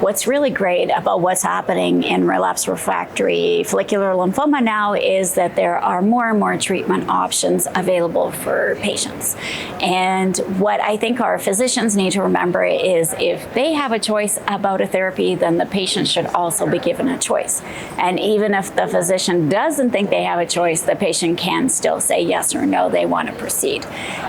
what's really great about what's happening in relapsed refractory follicular lymphoma now is that there are more and more treatment options available for patients. And what I think our physicians need to remember is if they have a choice about a therapy, then the patient should also be given a choice. And even if the physician doesn't think they have a choice, the patient can still say yes or no, they want to proceed.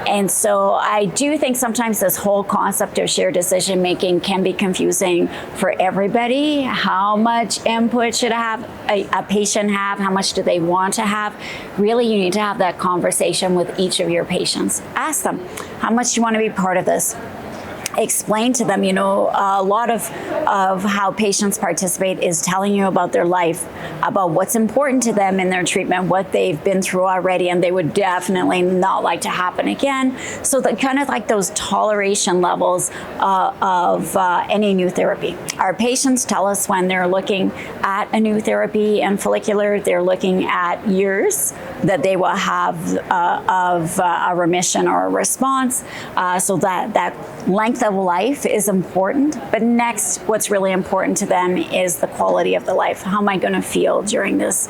And so I do think sometimes this whole concept of shared decision making can be confusing for everybody. How much input should a patient have? How much do they want to have? Really, you need to have that conversation with each of your patients. Ask them, how much do you want to be part of this? Explain to them, a lot of how patients participate is telling you about their life, about what's important to them in their treatment, what they've been through already, and they would definitely not like to happen again. So that kind of like those toleration levels of any new therapy. Our patients tell us when they're looking at a new therapy in follicular, they're looking at years that they will have of a remission or a response. So that length of life is important, but next, what's really important to them is the quality of the life. How am I going to feel during this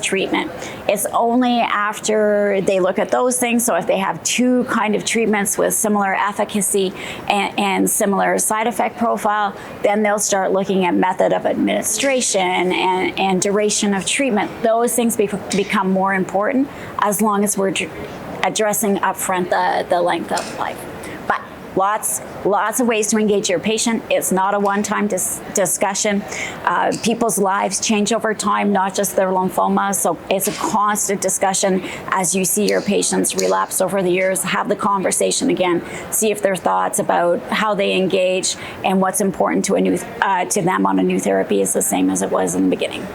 treatment? It's only after they look at those things. So if they have two kind of treatments with similar efficacy and similar side effect profile, then they'll start looking at method of administration and duration of treatment. Those things become more important as long as we're addressing upfront the length of life. But lots of ways to engage your patient. It's not a one-time discussion. People's lives change over time, not just their lymphoma. So it's a constant discussion as you see your patients relapse over the years. Have the conversation again. See if their thoughts about how they engage and what's important to them on a new therapy is the same as it was in the beginning.